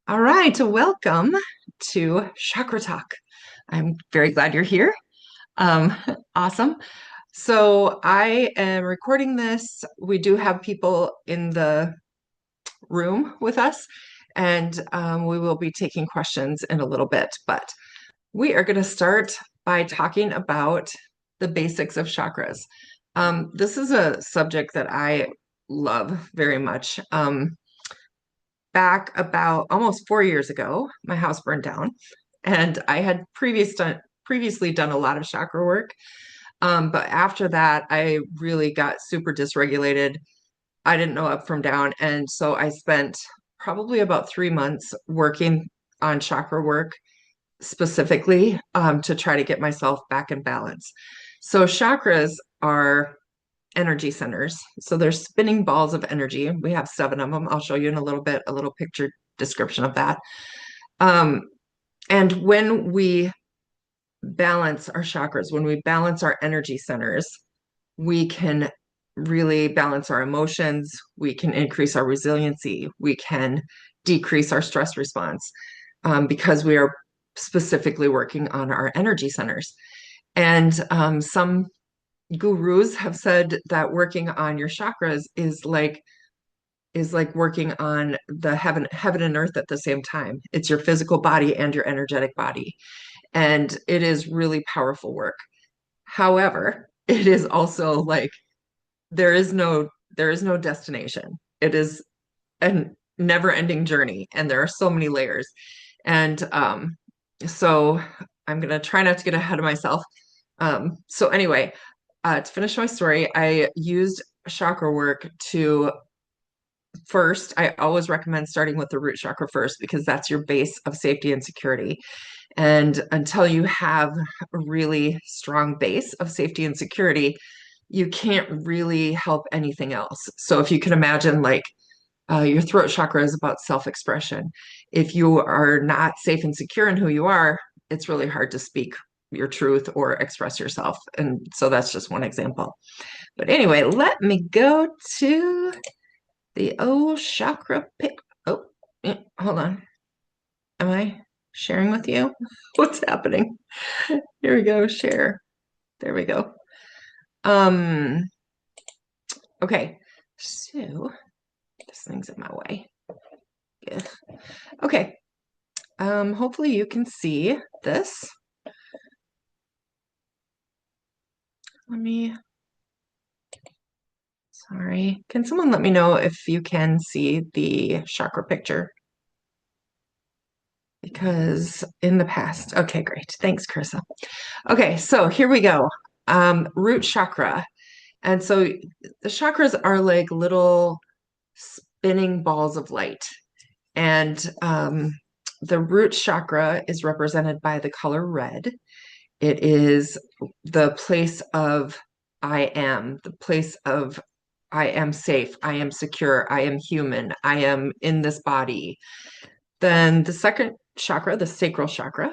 All right, welcome to Chakra Talk. I'm very glad you're here. Um, awesome. So I am recording this. We do have people in the room with us, and we will be taking questions in a little bit. But we are going to start by talking about the basics of chakras. This is a subject that I love very much. Back about almost 4 years ago, my house burned down, and I had previously done a lot of chakra work. But after that, I really got super dysregulated. I didn't know up from down, and so I spent probably about 3 months working on chakra work specifically to try to get myself back in balance. So chakras are energy centers. So they're spinning balls of energy. We have 7 of them. I'll show you in a little bit, a little picture description of that. Um, and when we balance our chakras, when we balance our energy centers, we can really balance our emotions. We can increase our resiliency. We can decrease our stress response because we are specifically working on our energy centers. And some gurus have said that working on your chakras is like working on the heaven and earth at the same time. It's your physical body and your energetic body, and it is really powerful work. However, it is also like there is no destination. It is a never-ending journey, and there are so many layers. And so I'm gonna try not to get ahead of myself. So anyway, to finish my story, I used chakra work to first, I always recommend starting with the root chakra first because that's your base of safety and security. And until you have a really strong base of safety and security, you can't really help anything else. So if you can imagine, like, your throat chakra is about self-expression. If you are not safe and secure in who you are, it's really hard to speak your truth or express yourself. And so that's just one example. But anyway, let me go to the old chakra pic. Oh, hold on. Am I sharing with you? What's happening? Here we go, share. There we go. Um, okay. So this thing's in my way. Yeah. Okay. Hopefully you can see this. Let me, sorry. Can someone let me know if you can see the chakra picture? Because in the past, okay, great. Thanks, Carissa. Okay, so here we go. Root chakra. And so the chakras are like little spinning balls of light. And the root chakra is represented by the color red. It is the place of I am, the place of I am safe, I am secure, I am human, I am in this body. Then the second chakra, the sacral chakra,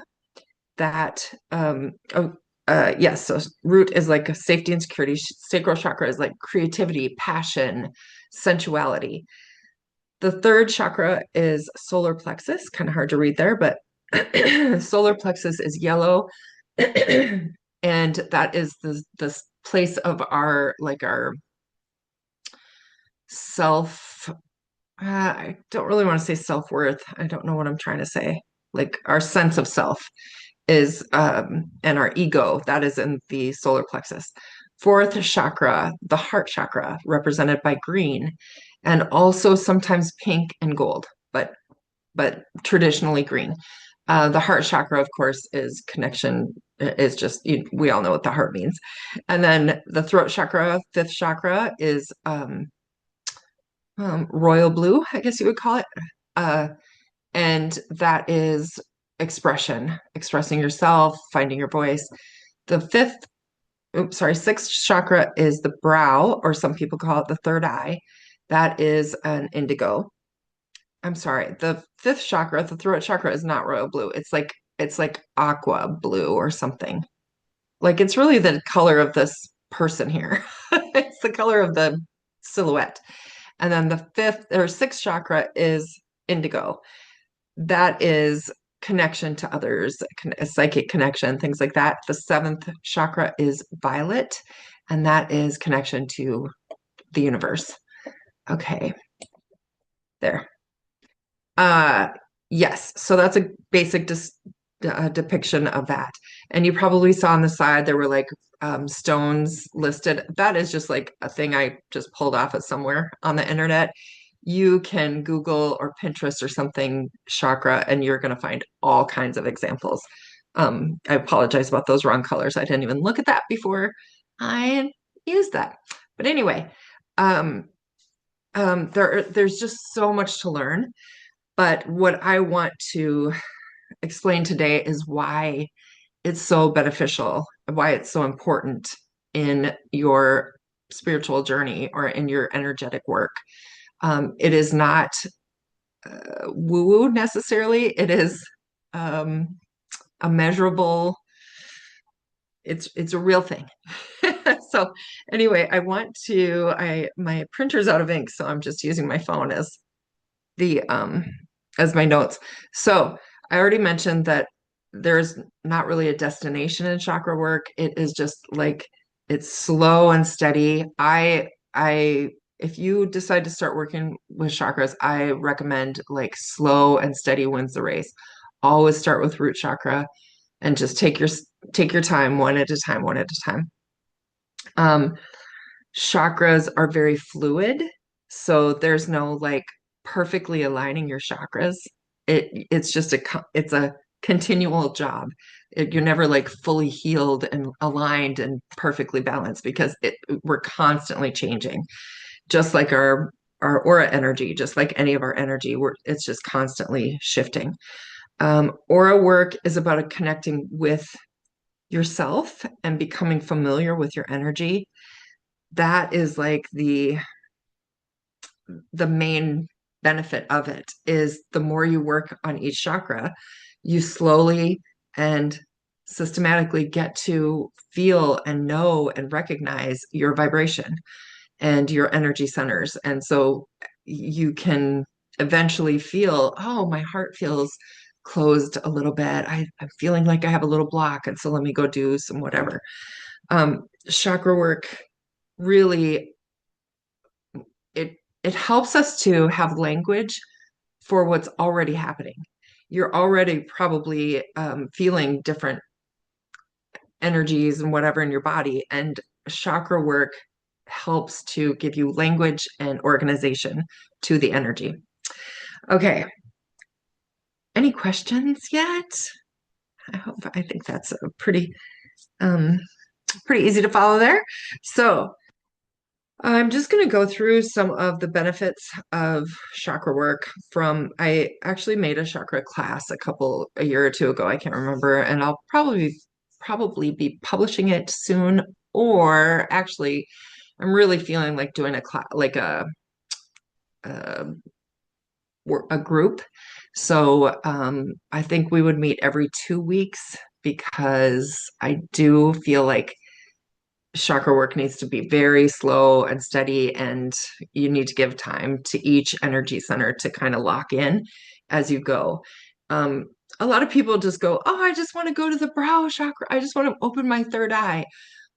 that yes, so root is like safety and security. Sacral chakra is like creativity, passion, sensuality. The third chakra is solar plexus, kind of hard to read there, but solar plexus is yellow. And that is the place of our like our self. I don't really want to say self-worth. I don't know what I'm trying to say. Like our sense of self is and our ego, that is in the solar plexus. Fourth chakra, the heart chakra, represented by green, and also sometimes pink and gold, but traditionally green. The heart chakra, of course, is connection, is just, we all know what the heart means. And then the throat chakra, fifth chakra, is royal blue, I guess you would call it. Uh, and that is expression, expressing yourself, finding your voice. The sixth chakra is the brow, or some people call it the third eye. That is an indigo. I'm sorry, the fifth chakra, the throat chakra, is not royal blue. It's like aqua blue or something. Like it's really the color of this person here. It's the color of the silhouette. And then the fifth or sixth chakra is indigo. That is connection to others, a psychic connection, things like that. The seventh chakra is violet, and that is connection to the universe. Okay, there. Uh, yes, so that's a basic depiction of that. And you probably saw on the side there were like stones listed. That is just like a thing I just pulled off of somewhere on the internet. You can Google or Pinterest or something chakra, and you're going to find all kinds of examples. I apologize about those wrong colors. I didn't even look at that before I used that. But anyway, um, there's just so much to learn. But what I want to explain today is why it's so beneficial, why it's so important in your spiritual journey or in your energetic work. It is not woo-woo necessarily. It is um, a measurable, it's a real thing. So anyway, my printer's out of ink, so I'm just using my phone the as my notes. So I already mentioned that there's not really a destination in chakra work. It is just like it's slow and steady. I if you decide to start working with chakras, I recommend like slow and steady wins the race. Always start with root chakra and just take your time one at a time, one at a time. Um, Chakras are very fluid, so there's no like perfectly aligning your chakras. It's just it's a continual job. You're never like fully healed and aligned and perfectly balanced because we're constantly changing, just like our aura energy, just like any of our energy. It's just constantly shifting. Aura work is about connecting with yourself and becoming familiar with your energy. That is like the main benefit of it is the more you work on each chakra, you slowly and systematically get to feel and know and recognize your vibration and your energy centers. And so you can eventually feel, oh, my heart feels closed a little bit. I'm feeling like I have a little block. And so let me go do some whatever. Chakra work really it helps us to have language for what's already happening. You're already probably feeling different energies and whatever in your body, and chakra work helps to give you language and organization to the energy. Okay. Any questions yet? I think that's a um, pretty easy to follow there. So I'm just going to go through some of the benefits of chakra work I actually made a chakra class a year or two ago. I can't remember, and I'll probably be publishing it soon, or actually I'm really feeling like doing a class, like a, a group. So I think we would meet every 2 weeks because I do feel like chakra work needs to be very slow and steady, and you need to give time to each energy center to kind of lock in as you go. Um, a lot of people just go, oh, I just want to go to the brow chakra. I just want to open my third eye.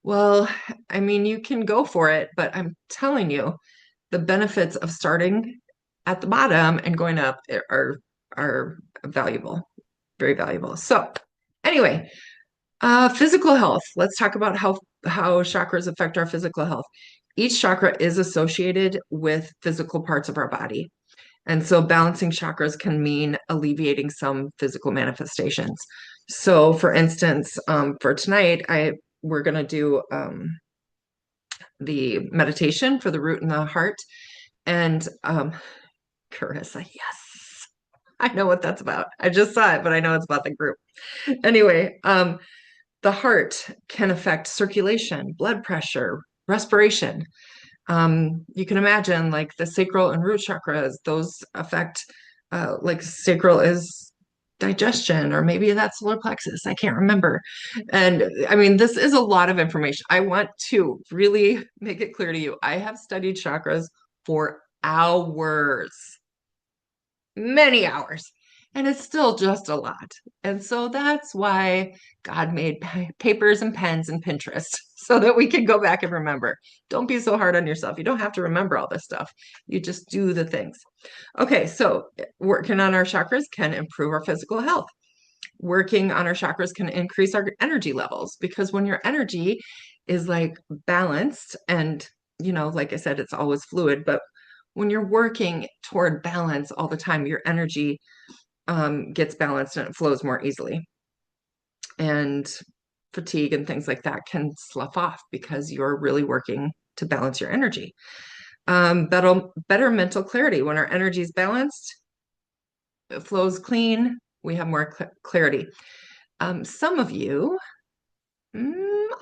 Well, I mean, you can go for it, but I'm telling you, the benefits of starting at the bottom and going up are valuable, very valuable. So anyway, physical health. Let's talk about how chakras affect our physical health. Each chakra is associated with physical parts of our body. And so balancing chakras can mean alleviating some physical manifestations. So for instance, for tonight, we're going to do the meditation for the root and the heart. And Carissa, yes, I know what that's about. I just saw it, but I know it's about the group. Anyway, the heart can affect circulation, blood pressure, respiration. You can imagine like the sacral and root chakras, those affect, like sacral is digestion, or maybe that's solar plexus. I can't remember. And I mean, this is a lot of information. I want to really make it clear to you. I have studied chakras hours, many hours, and it's still just a lot. And so that's why God made papers and pens and Pinterest so that we can go back and remember. Don't be so hard on yourself. You don't have to remember all this stuff. You just do the things. Okay, so working on our chakras can improve our physical health. Working on our chakras can increase our energy levels, because when your energy is like balanced, and like I said, it's always fluid, but when you're working toward balance all the time, your energy gets balanced and it flows more easily. And fatigue and things like that can slough off because you're really working to balance your energy. Better mental clarity. When our energy is balanced, it flows clean, we have more clarity. Some of you,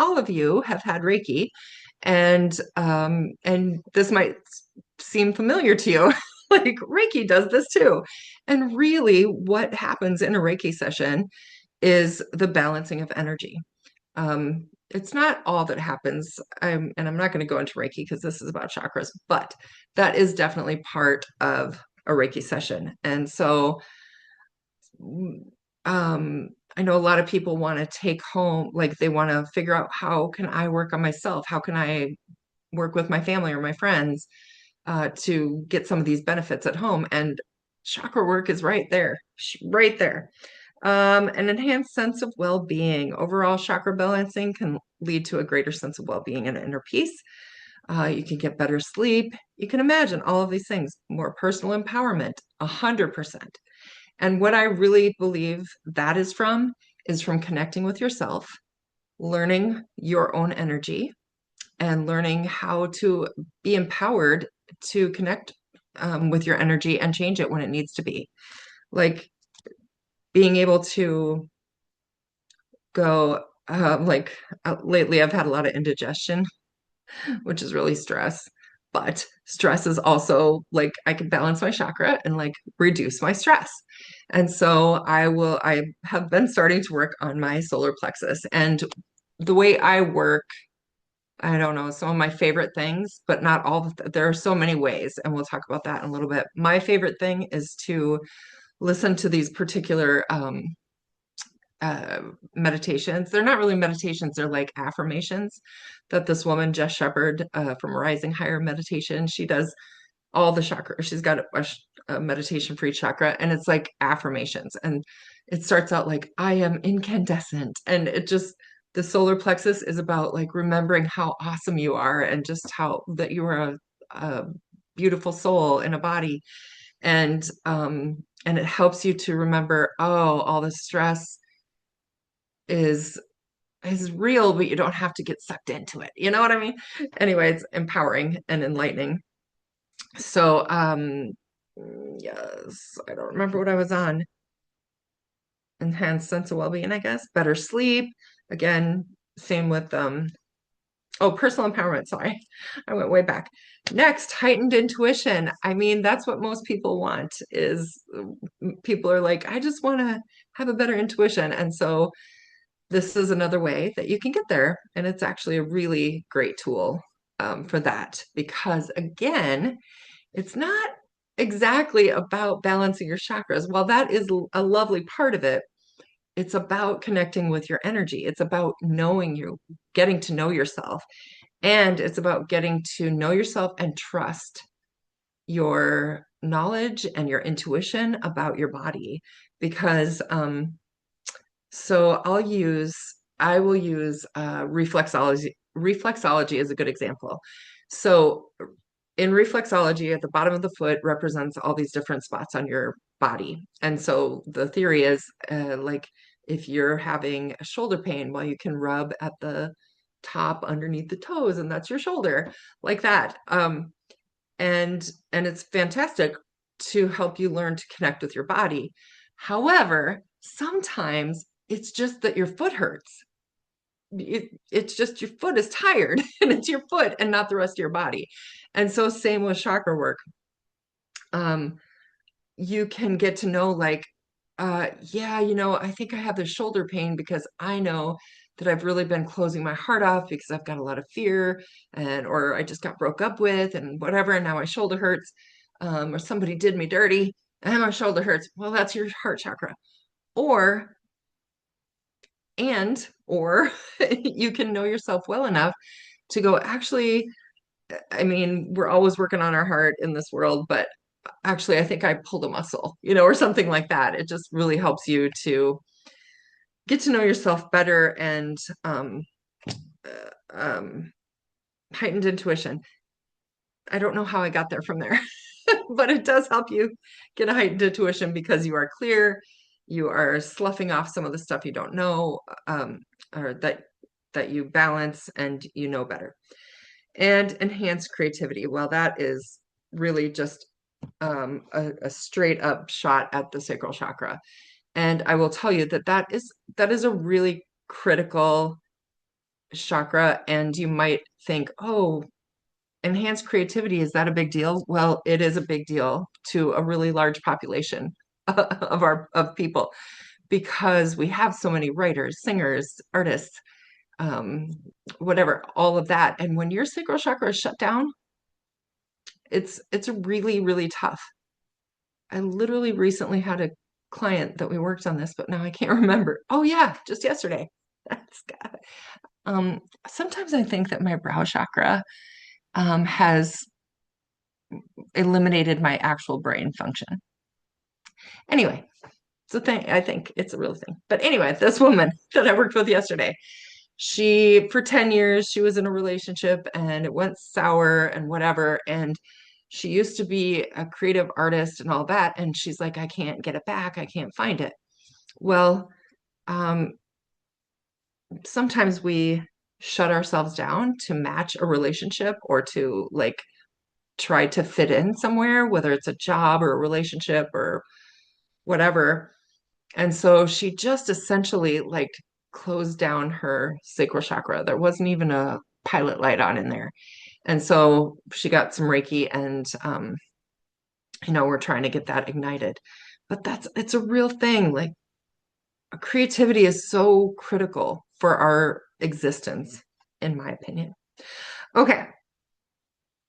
all of you, have had Reiki, and this might seem familiar to you. Like Reiki does this too. And really, what happens in a Reiki session is the balancing of energy. It's not all that happens, and I'm not going to go into Reiki because this is about chakras, but that is definitely part of a Reiki session. And so, I know a lot of people want to take home, like they want to figure out, how can I work on myself? How can I work with my family or my friends to get some of these benefits at home? And chakra work is right there, right there. An enhanced sense of well-being. Overall, chakra balancing can lead to a greater sense of well-being and inner peace. You can get better sleep. You can imagine all of these things. More personal empowerment, 100%. And what I really believe that is from connecting with yourself, learning your own energy, and learning how to be empowered to connect with your energy and change it when it needs to be. Like being able to go, lately, I've had a lot of indigestion, which is really stress. But stress is also like, I can balance my chakra and like reduce my stress. And so I have been starting to work on my solar plexus. And the way I work, I don't know, some of my favorite things, but not all. There are so many ways, and we'll talk about that in a little bit. My favorite thing is to listen to these particular uh, meditations. They're not really meditations, they're like affirmations that this woman, Jess Shepherd, from Rising Higher Meditation, she does all the chakras. She's got a meditation for each chakra, and it's like affirmations. And it starts out like, I am incandescent. And the solar plexus is about like remembering how awesome you are, and just how that you are a beautiful soul in a body. And it helps you to remember, oh, all the stress is real, but you don't have to get sucked into it. You know what I mean? Anyway, it's empowering and enlightening. So, yes, I don't remember what I was on. Enhanced sense of well-being, I guess. Better sleep. Again, same with personal empowerment. Sorry, I went way back. Next, heightened intuition. I mean, that's what most people want, is people are like, I just want to have a better intuition. And so this is another way that you can get there. And it's actually a really great tool for that, because again, it's not exactly about balancing your chakras. While that is a lovely part of it, it's about connecting with your energy. It's about knowing you, getting to know yourself. And it's about getting to know yourself and trust your knowledge and your intuition about your body. Because so I will use reflexology. Reflexology is a good example. So in reflexology, at the bottom of the foot represents all these different spots on your body. And so the theory is like, if you're having a shoulder pain, well, you can rub at the top underneath the toes, and that's your shoulder, like that. And it's fantastic to help you learn to connect with your body. However, sometimes it's just that your foot hurts. It's just your foot is tired and it's your foot and not the rest of your body. And so same with chakra work. You can get to know, like, yeah, I think I have the shoulder pain because I know that I've really been closing my heart off because I've got a lot of fear, or I just got broke up with and whatever, and now my shoulder hurts. or somebody did me dirty and my shoulder hurts. Well, that's your heart chakra. Or, or you can know yourself well enough to go, actually, I mean, we're always working on our heart in this world, but actually, I think I pulled a muscle, or something like that. It just really helps you to get to know yourself better and um, heightened intuition. I don't know how I got there from there, but it does help you get a heightened intuition because you are clear, you are sloughing off some of the stuff you don't know, or that you balance and you know better. And enhance creativity. Well, that is really just a straight up shot at the sacral chakra. And I will tell you that is a really critical chakra. And you might think, oh, enhanced creativity, is that a big deal? Well, it is a big deal to a really large population of people because we have so many writers, singers, artists, um, whatever, all of that. And when your sacral chakra is shut down, it's really, really tough. I literally recently had a client that we worked on this, but now I can't remember. Oh yeah, just yesterday. That's um Sometimes I think that my brow chakra has eliminated my actual brain function. Anyway, it's a thing. I think it's a real thing. But anyway, this woman that I worked with yesterday, for 10 years, she was in a relationship and it went sour and whatever. And she used to be a creative artist and all that. And she's like, I can't get it back. I can't find it. Well, um, sometimes we shut ourselves down to match a relationship or to like try to fit in somewhere, whether it's a job or a relationship or whatever. And so she just essentially like closed down her sacral chakra. There wasn't even a pilot light on in there. And so she got some Reiki and we're trying to get that ignited. But it's a real thing. Like creativity is so critical for our existence, in my opinion. Okay.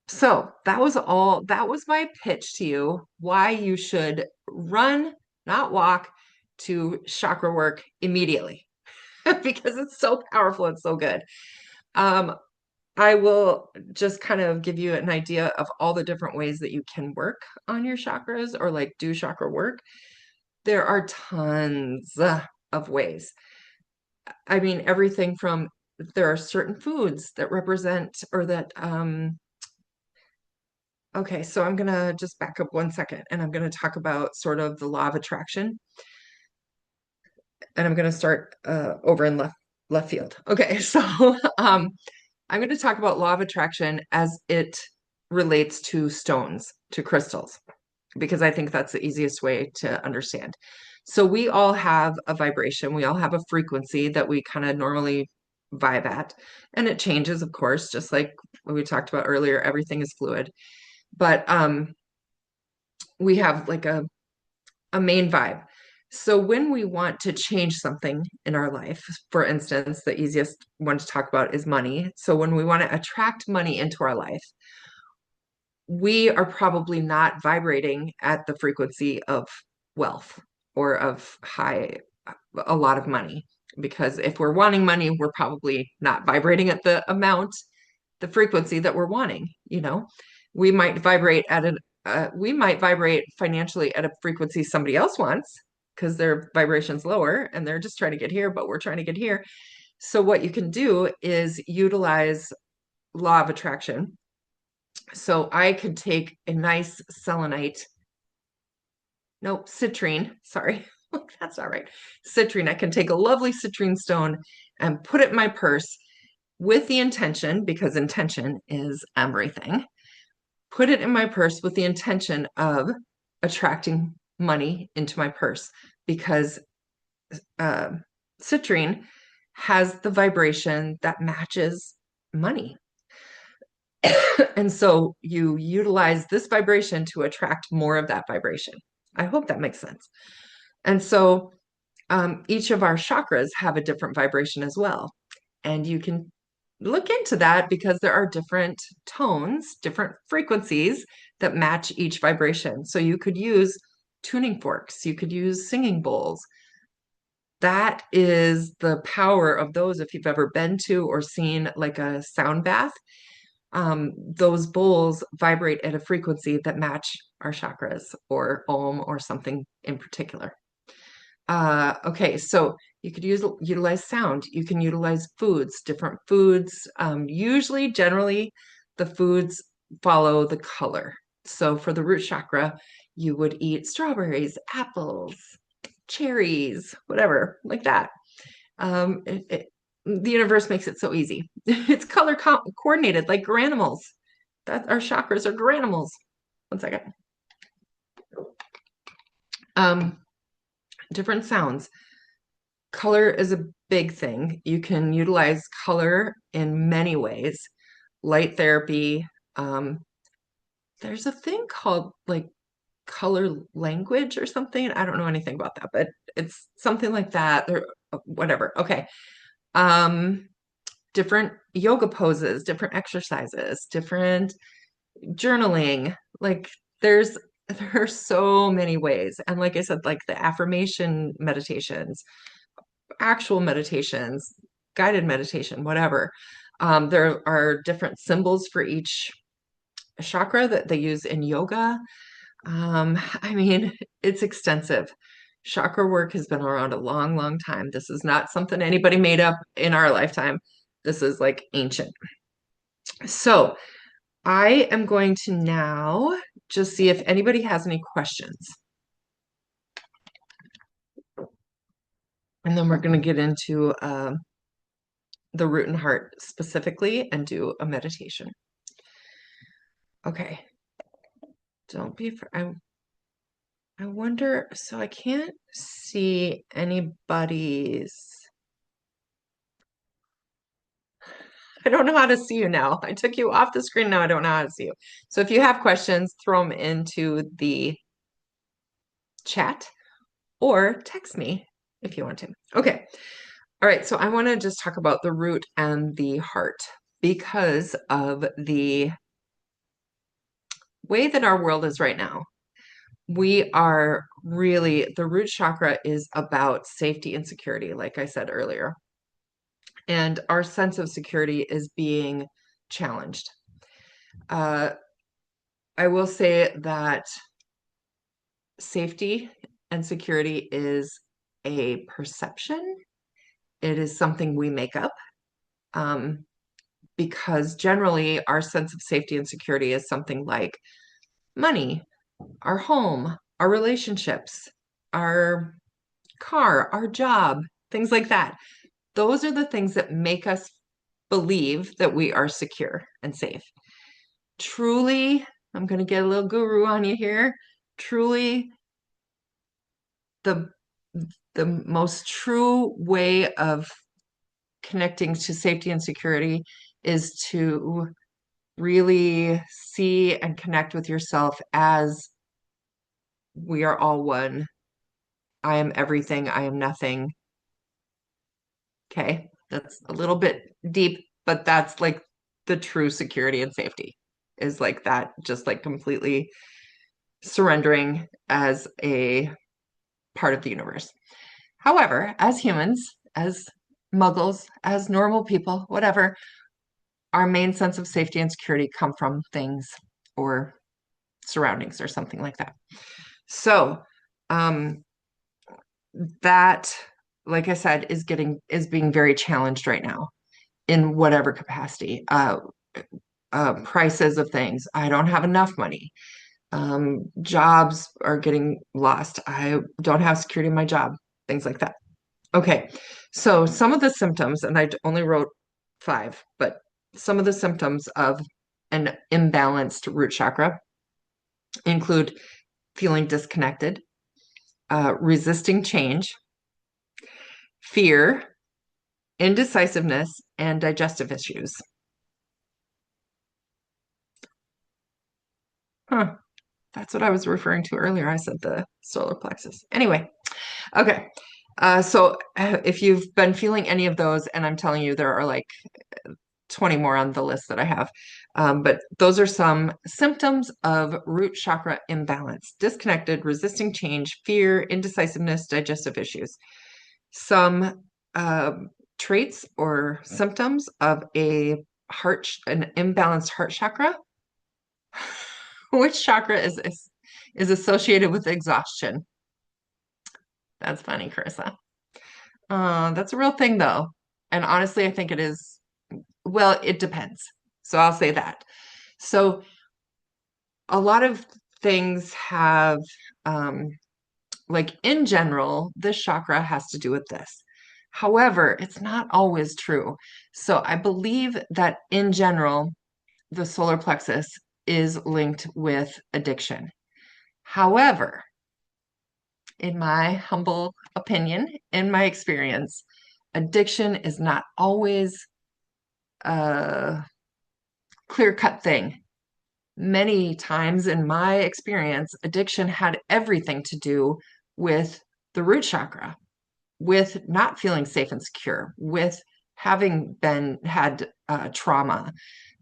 So that was my pitch to you, why you should run, not walk, to chakra work immediately because it's so powerful and so good. Um, I will just kind of give you an idea of all the different ways that you can work on your chakras or like do chakra work. There are tons of ways. I mean, everything from there are certain foods that represent or that okay, so I'm gonna just back up 1 second and I'm gonna talk about sort of the law of attraction. And I'm gonna start over in left field. Okay, so I'm gonna talk about law of attraction as it relates to stones, to crystals, because I think that's the easiest way to understand. So we all have a vibration, we all have a frequency that we kind of normally vibe at, and it changes, of course, just like what we talked about earlier, everything is fluid. But we have like a main vibe. So when we want to change something in our life, for instance, the easiest one to talk about is money. So when we want to attract money into our life, we are probably not vibrating at the frequency of wealth or of a lot of money. Because if we're wanting money, we're probably not vibrating at the frequency that we're wanting, We might vibrate we might vibrate financially at a frequency somebody else wants because their vibration's lower and they're just trying to get here, but we're trying to get here. So what you can do is utilize law of attraction. So I could take a nice selenite, nope, citrine, sorry, that's not right. Citrine, I can take a lovely citrine stone and put it in my purse with the intention, because intention is everything, put it in my purse with the intention of attracting money into my purse because citrine has the vibration that matches money. And so you utilize this vibration to attract more of that vibration. I hope that makes sense. And so each of our chakras have a different vibration as well. And you can look into that because there are different tones, different frequencies that match each vibration. So you could use tuning forks, you could use singing bowls. That is the power of those. If you've ever been to or seen like a sound bath, those bowls vibrate at a frequency that match our chakras or Om or something in particular. Okay, so you could utilize sound. You can utilize foods, different foods. Usually, generally, the foods follow the color. So for the root chakra, you would eat strawberries, apples, cherries, whatever, like that. The universe makes it so easy. It's color coordinated, like granimals. That our chakras are granimals. One second. Um, Different sounds. Color is a big thing. You can utilize color in many ways. Light therapy. Um, there's a thing called like color language or something. I don't know anything about that, but it's something like that. Or whatever. Okay. Um, Different yoga poses, different exercises, different journaling. Like there's there are so many ways. And like I said, like the affirmation meditations, actual meditations, guided meditation, whatever. There are different symbols for each chakra that they use in yoga. I mean, it's extensive. Chakra work has been around a long, long time. This is not something anybody made up in our lifetime. This is like ancient. So I am going to now just see if anybody has any questions. And then we're going to get into the root and heart specifically and do a meditation. Okay. Don't be I wonder, so I can't see anybody's. I don't know how to see you now. I took you off the screen. Now I don't know how to see you. So if you have questions, throw them into the chat or text me if you want to. Okay. All right. So I want to just talk about the root and the heart because of the way that our world is right now. We are really, the root chakra is about safety and security, like I said earlier. And our sense of security is being challenged. I will say that safety and security is a perception. It is something we make up because generally our sense of safety and security is something like money, our home, our relationships, our car, our job, things like that. Those are the things that make us believe that we are secure and safe. Truly, I'm going to get a little guru on you here. Truly, the the most true way of connecting to safety and security is to really see and connect with yourself as we are all one. I am everything. I am nothing. Okay. That's a little bit deep, but that's like the true security and safety is like that, just like completely surrendering as a part of the universe. However, as humans, as muggles, as normal people, whatever, our main sense of safety and security come from things or surroundings or something like that. So, um, that, like I said, is being very challenged right now in whatever capacity. Prices of things. I don't have enough money. Jobs are getting lost. I don't have security in my job. Things like that. Okay, so some of the symptoms, and I only wrote 5, but some of the symptoms of an imbalanced root chakra include feeling disconnected, resisting change, fear, indecisiveness, and digestive issues. Huh, that's what I was referring to earlier. I said the solar plexus. Anyway, okay. So if you've been feeling any of those, and I'm telling you, there are like 20 more on the list that I have. But those are some symptoms of root chakra imbalance: disconnected, resisting change, fear, indecisiveness, digestive issues. Some traits or symptoms of an imbalanced heart chakra. Which chakra is associated with exhaustion? That's funny, Carissa. That's a real thing, though. And honestly, I think it is, well, it depends. So I'll say that. So a lot of things have, um, like in general, this chakra has to do with this. However, it's not always true. So I believe that in general, the solar plexus is linked with addiction. However, in my humble opinion, in my experience, addiction is not always a clear-cut thing. Many times in my experience, addiction had everything to do with the root chakra, with not feeling safe and secure, with having had trauma.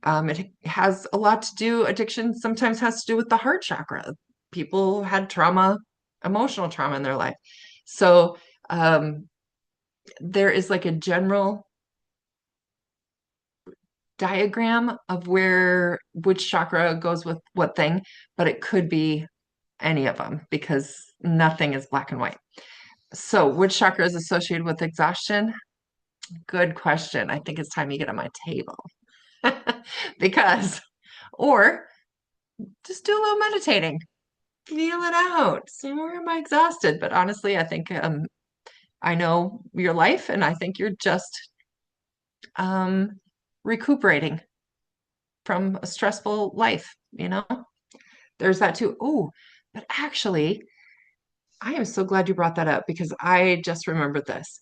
It has a lot to do, addiction sometimes has to do with the heart chakra. People had trauma, emotional trauma in their life. So um, there is like a general diagram of which chakra goes with what thing, but it could be any of them because nothing is black and white. So, which chakra is associated with exhaustion? Good question. I think it's time you get on my table. Because, or just do a little meditating, feel it out. So, where am I exhausted? But honestly, I think I know your life, and I think you're just um, recuperating from a stressful life, you know? There's that too. Oh, but actually, I am so glad you brought that up because I just remembered this.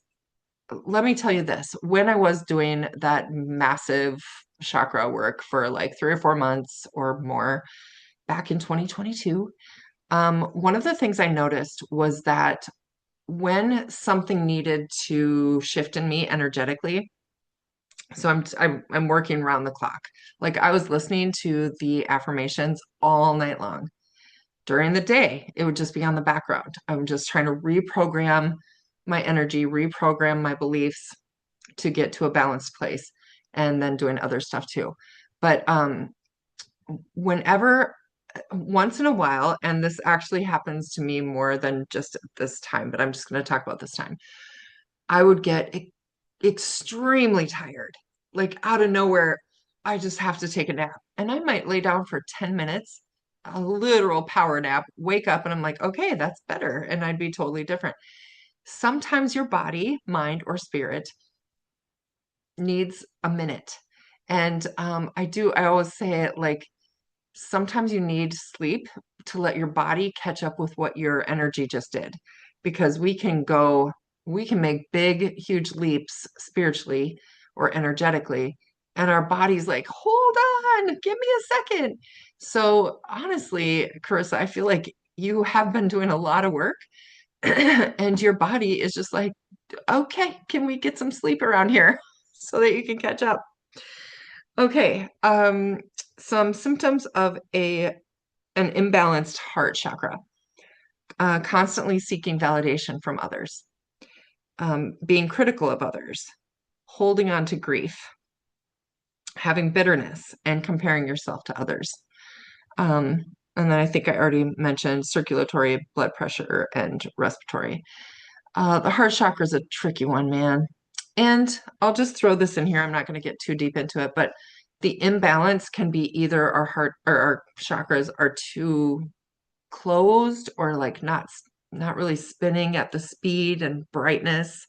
Let me tell you this. When I was doing that massive chakra work for like 3 or 4 months or more back in 2022, one of the things I noticed was that when something needed to shift in me energetically, so I'm working around the clock. Like I was listening to the affirmations all night long. During the day, it would just be on the background. I'm just trying to reprogram my energy, reprogram my beliefs to get to a balanced place, and then doing other stuff too. But whenever, once in a while, and this actually happens to me more than just at this time, but I'm just going to talk about this time, I would get extremely tired, like out of nowhere. I just have to take a nap. And I might lay down for 10 minutes, a literal power nap, wake up, and I'm like, okay, that's better. And I'd be totally different. Sometimes your body, mind, or spirit needs a minute. And I always say it like sometimes you need sleep to let your body catch up with what your energy just did. Because we can make big, huge leaps spiritually or energetically. And our body's like, hold on, give me a second. So honestly, Carissa, I feel like you have been doing a lot of work and your body is just like, okay, can we get some sleep around here so that you can catch up? Okay, some symptoms of an imbalanced heart chakra. Constantly seeking validation from others, being critical of others, holding on to grief, having bitterness, and comparing yourself to others. Um, and then I think I already mentioned circulatory, blood pressure, and respiratory. The heart chakra is a tricky one, man. And I'll just throw this in here. I'm not going to get too deep into it, but the imbalance can be either our heart or our chakras are too closed or like not really spinning at the speed and brightness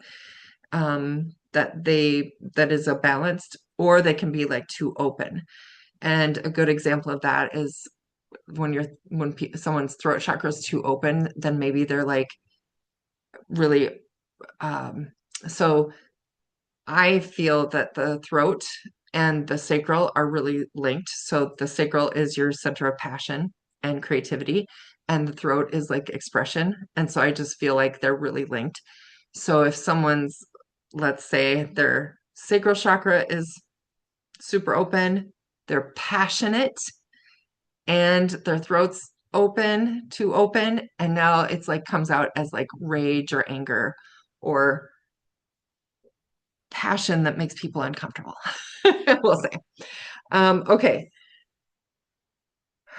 that is a balanced, or they can be like too open. And a good example of that is someone's throat chakra is too open, then maybe they're like really um so I feel that the throat and the sacral are really linked. So the sacral is your center of passion and creativity, and the throat is like expression. And so I just feel like they're really linked. So if someone's, let's say their sacral chakra is super open, they're passionate, and their throat's open, too open, and now it's like comes out as like rage or anger or passion that makes people uncomfortable. We'll say. Okay.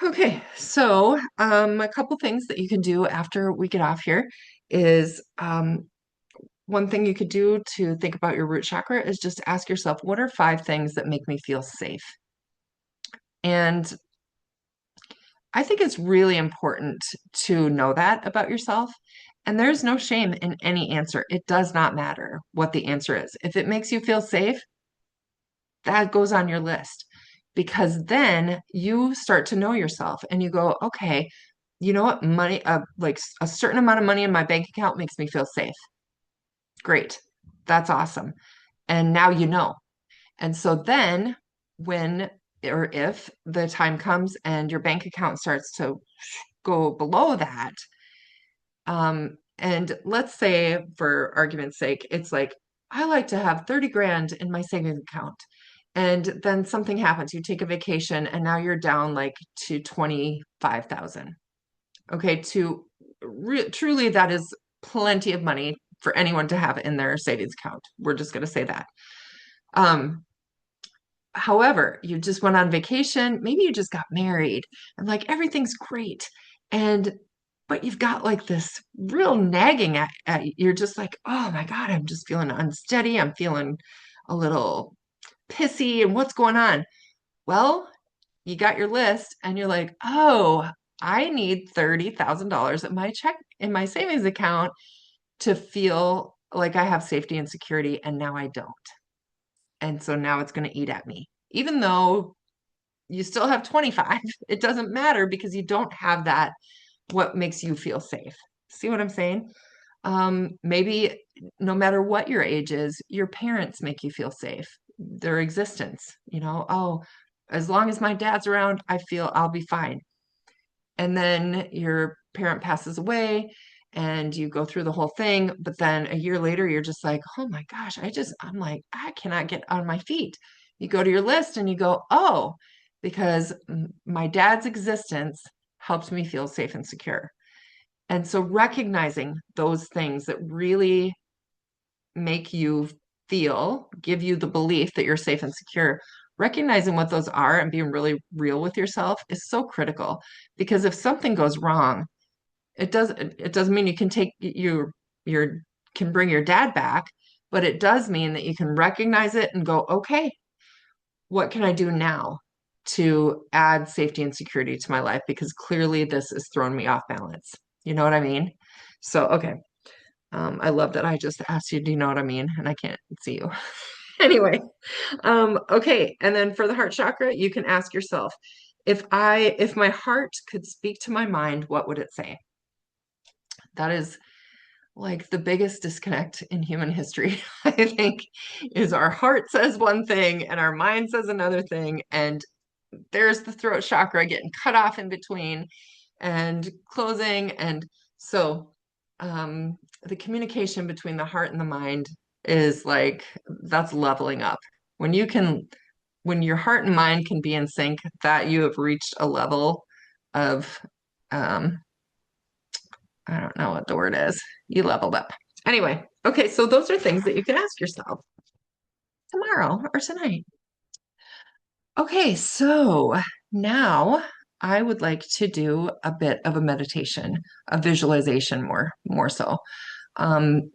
Okay. So, a couple things that you can do after we get off here is one thing you could do to think about your root chakra is just ask yourself, what are 5 things that make me feel safe? And I think it's really important to know that about yourself. And there's no shame in any answer. It does not matter what the answer is. If it makes you feel safe, that goes on your list because then you start to know yourself and you go, okay, you know what? Money, like a certain amount of money in my bank account makes me feel safe. Great. That's awesome. And now you know. And so then when or if the time comes and your bank account starts to go below that, and let's say for argument's sake, it's like, I like to have 30 grand in my savings account. And then something happens, you take a vacation and now you're down like to 25,000. Okay, truly that is plenty of money for anyone to have in their savings account. We're just going to say that. Um, However, you just went on vacation, maybe you just got married and like everything's great. And but you've got like this real nagging at you. You're just like, oh my God, I'm just feeling unsteady. I'm feeling a little pissy and what's going on? Well, you got your list and you're like, oh, I need $30,000 in my savings account to feel like I have safety and security, and now I don't. And so now it's going to eat at me. Even though you still have 25, it doesn't matter because you don't have that, what makes you feel safe. See what I'm saying? Maybe no matter what your age is, your parents make you feel safe, their existence, oh, as long as my dad's around, I feel I'll be fine. And then your parent passes away and you go through the whole thing, but then a year later, you're just like, oh my gosh, I'm like, I cannot get on my feet. You go to your list and you go, oh, because my dad's existence helps me feel safe and secure. And so recognizing those things that really make you give you the belief that you're safe and secure, recognizing what those are and being really real with yourself is so critical. Because if something goes wrong, it doesn't mean you can take your can bring your dad back, but it does mean that you can recognize it and go, okay, what can I do now to add safety and security to my life? Because clearly this is throwing me off balance. You know what I mean? So, okay. I love that I just asked you, do you know what I mean? And I can't see you. Anyway, okay. And then for the heart chakra, you can ask yourself, if my heart could speak to my mind, what would it say? That is like the biggest disconnect in human history, I think, is our heart says one thing and our mind says another thing. And there's the throat chakra getting cut off in between and closing. And so the communication between the heart and the mind is like, that's leveling up. When your heart and mind can be in sync, that you have reached a level of, um, I don't know what the word is. You leveled up. Anyway, okay, so those are things that you can ask yourself tomorrow or tonight. Okay, so now I would like to do a bit of a meditation, a visualization more so. Um,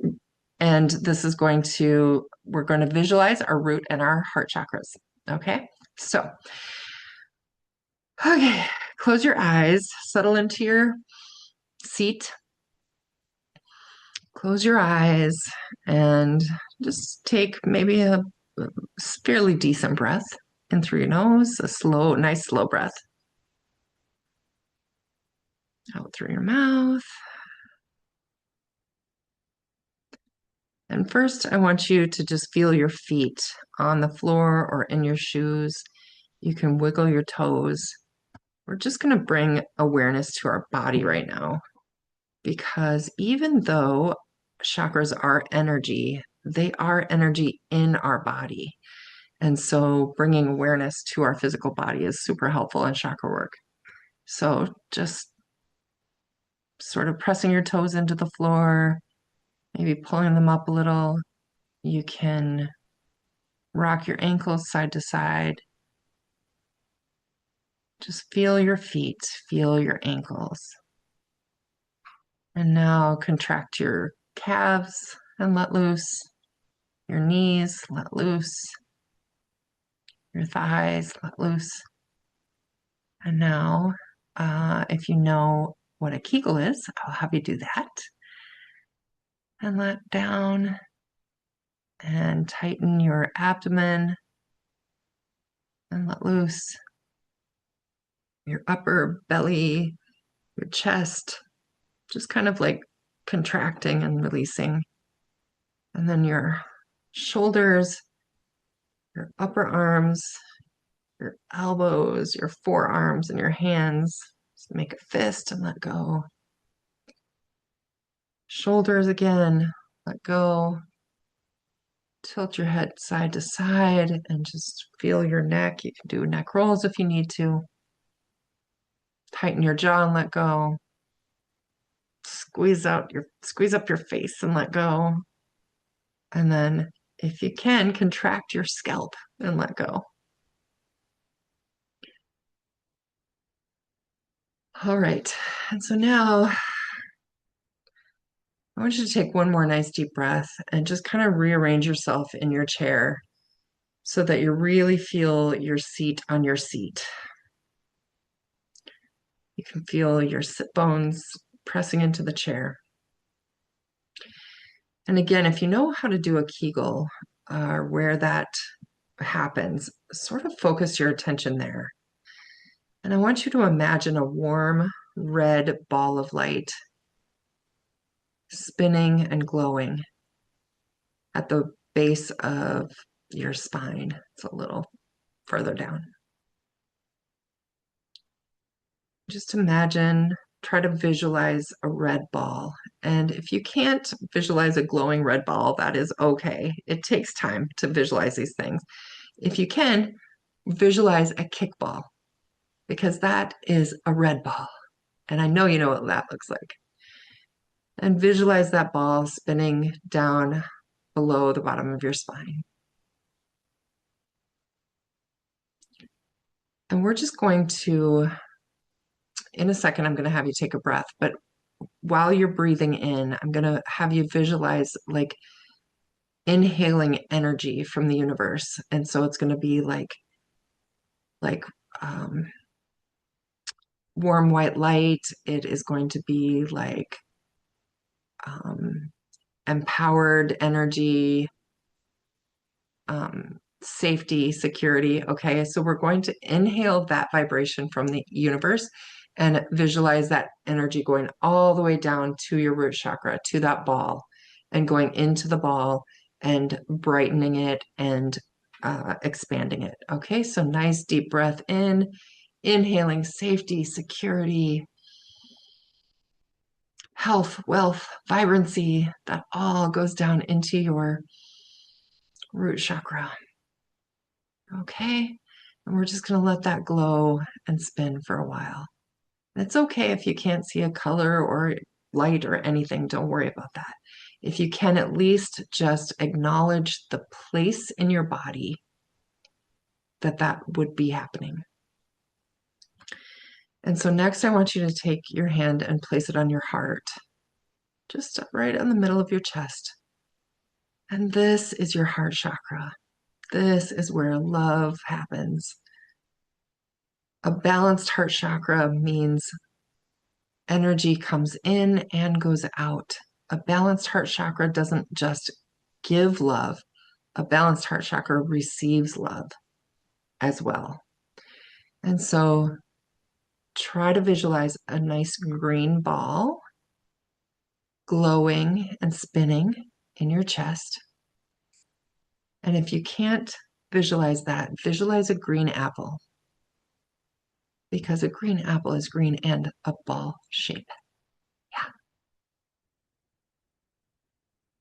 and we're going to visualize our root and our heart chakras. Okay, so, okay, close your eyes, settle into your seat, close your eyes, and just take maybe a fairly decent breath in through your nose, nice slow breath. Out through your mouth. And first, I want you to just feel your feet on the floor or in your shoes. You can wiggle your toes. We're just going to bring awareness to our body right now because even though chakras are energy, they are energy in our body. And so bringing awareness to our physical body is super helpful in chakra work. So just sort of pressing your toes into the floor, maybe pulling them up a little. You can rock your ankles side to side. Just feel your feet, feel your ankles. And now contract your calves and let loose. Your knees, let loose. Your thighs, let loose. And now, if you know what a Kegel is, I'll have you do that. And let down and tighten your abdomen and let loose your upper belly, your chest, just kind of like contracting and releasing. And then your shoulders, your upper arms, your elbows, your forearms, and your hands. Just make a fist and let go. Shoulders again, let go. Tilt your head side to side and just feel your neck. You can do neck rolls if you need to. Tighten your jaw and let go. Squeeze up your face and let go. And then if you can, contract your scalp and let go. All right. And so now I want you to take one more nice deep breath and just kind of rearrange yourself in your chair so that you really feel your seat on your seat. You can feel your sit bones pressing into the chair. And again, if you know how to do a Kegel, where that happens, sort of focus your attention there. And I want you to imagine a warm red ball of light spinning and glowing at the base of your spine. It's a little further down. Just imagine, try to visualize a red ball. And if you can't visualize a glowing red ball, that is okay. It takes time to visualize these things. If you can, visualize a kickball because that is a red ball. And I know you know what that looks like. And visualize that ball spinning down below the bottom of your spine. And we're just going to, in a second, I'm going to have you take a breath, but while you're breathing in, I'm going to have you visualize like inhaling energy from the universe. And so it's going to be like warm white light. It is going to be like empowered energy, safety, security. Okay, so we're going to inhale that vibration from the universe and visualize that energy going all the way down to your root chakra, to that ball, and going into the ball and brightening it and expanding it. Okay, so nice deep breath in, inhaling safety, security, health, wealth, vibrancy. That all goes down into your root chakra. Okay, and we're just going to let that glow and spin for a while. It's okay if you can't see a color or light or anything, don't worry about that. If you can at least just acknowledge the place in your body that that would be happening. And so next I want you to take your hand and place it on your heart, just right in the middle of your chest. And this is your heart chakra. This is where love happens. A balanced heart chakra means energy comes in and goes out. A balanced heart chakra doesn't just give love, a balanced heart chakra receives love as well. And so try to visualize a nice green ball glowing and spinning in your chest. And if you can't visualize that, visualize a green apple because a green apple is green and a ball shape. Yeah.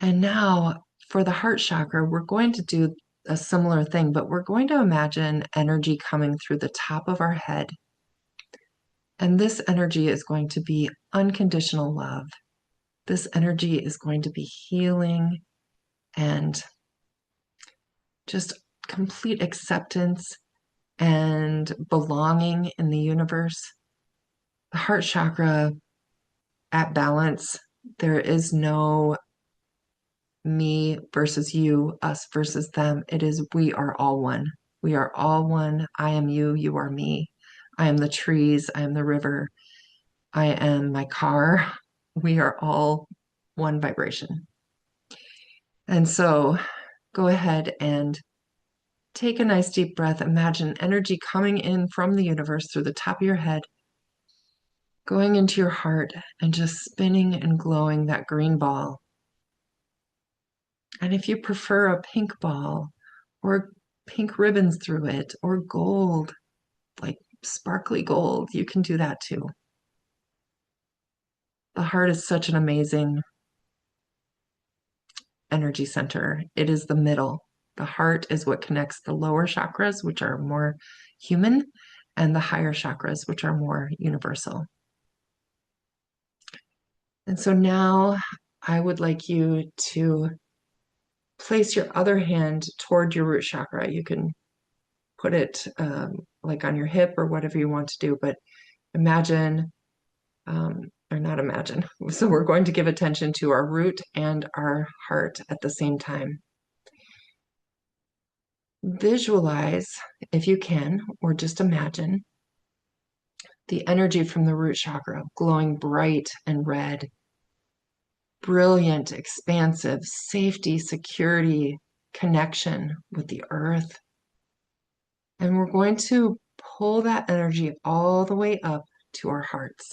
And now for the heart chakra, we're going to do a similar thing, but we're going to imagine energy coming through the top of our head. And this energy is going to be unconditional love. This energy is going to be healing and just complete acceptance and belonging in the universe. The heart chakra at balance, there is no me versus you, us versus them. It is we are all one. We are all one. I am you, you are me. I am the trees, I am the river, I am my car. We are all one vibration. And so go ahead and take a nice deep breath. Imagine energy coming in from the universe through the top of your head, going into your heart and just spinning and glowing that green ball. And if you prefer a pink ball or pink ribbons through it or gold, like sparkly gold, you can do that too. The heart is such an amazing energy center. It is the middle. The heart is what connects the lower chakras, which are more human, and the higher chakras, which are more universal. And so now I would like you to place your other hand toward your root chakra. You can put it like on your hip or whatever you want to do, but imagine, or not imagine. So we're going to give attention to our root and our heart at the same time. Visualize, if you can, or just imagine the energy from the root chakra glowing bright and red, brilliant, expansive, safety, security, connection with the earth. And we're going to pull that energy all the way up to our hearts.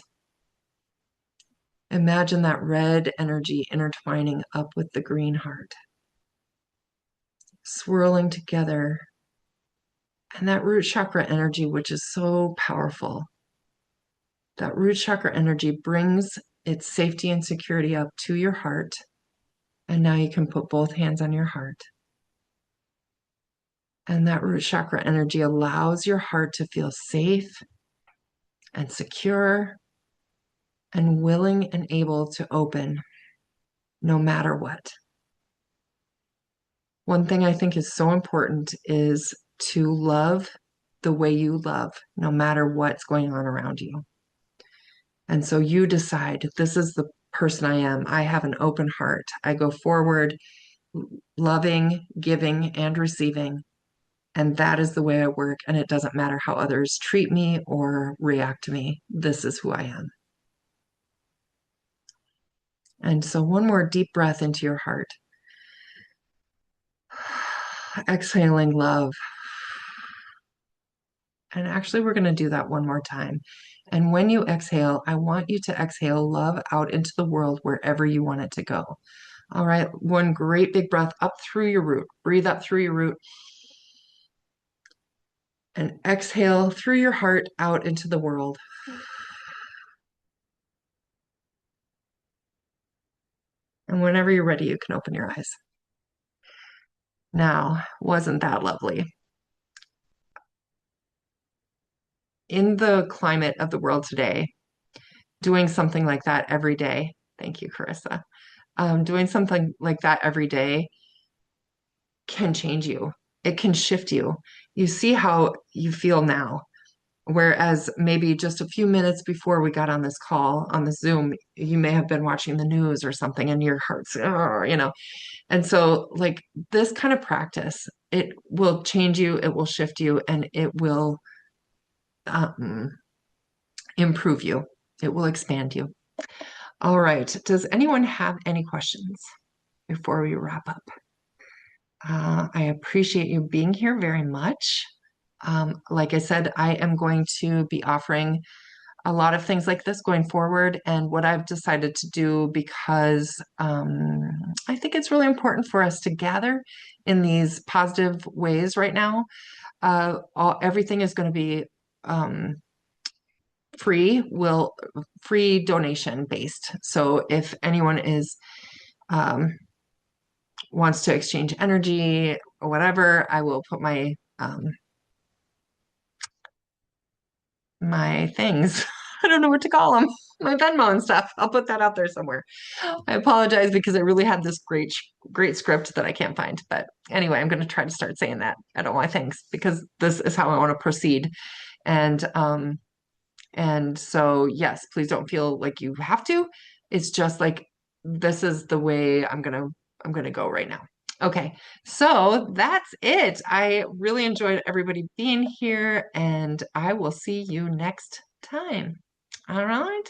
Imagine that red energy intertwining up with the green heart, swirling together. And that root chakra energy, which is so powerful, that root chakra energy brings its safety and security up to your heart. And now you can put both hands on your heart. And that root chakra energy allows your heart to feel safe and secure and willing and able to open no matter what. One thing I think is so important is to love the way you love, no matter what's going on around you. And so you decide, this is the person I am. I have an open heart. I go forward, loving, giving, and receiving. And that is the way I work. And it doesn't matter how others treat me or react to me. This is who I am. And so one more deep breath into your heart. Exhaling love. And actually, we're going to do that one more time. And when you exhale, I want you to exhale love out into the world wherever you want it to go. All right, one great big breath up through your root. Breathe up through your root. And exhale through your heart out into the world. And whenever you're ready, you can open your eyes. Now, wasn't that lovely? In the climate of the world today, doing something like that every day, thank you, Carissa, doing something like that every day can change you. It can shift you. You see how you feel now. Whereas maybe just a few minutes before we got on this call, on the Zoom, you may have been watching the news or something and your heart's, you know. And so, like this kind of practice, it will change you, it will shift you, and it will improve you. It will expand you. All right. Does anyone have any questions before we wrap up? I appreciate you being here very much. Like I said, I am going to be offering a lot of things like this going forward. And what I've decided to do, because I think it's really important for us to gather in these positive ways right now. Everything is going to be free donation based. So if anyone is wants to exchange energy, whatever. I will put my things. I don't know what to call them. My Venmo and stuff. I'll put that out there somewhere. I apologize because I really had this great script that I can't find. But anyway, I'm going to try to start saying that at all my things because this is how I want to proceed. And and so yes, please don't feel like you have to. It's just like this is the way I'm gonna go right now. Okay, so that's it. I really enjoyed everybody being here, and I will see you next time. All right.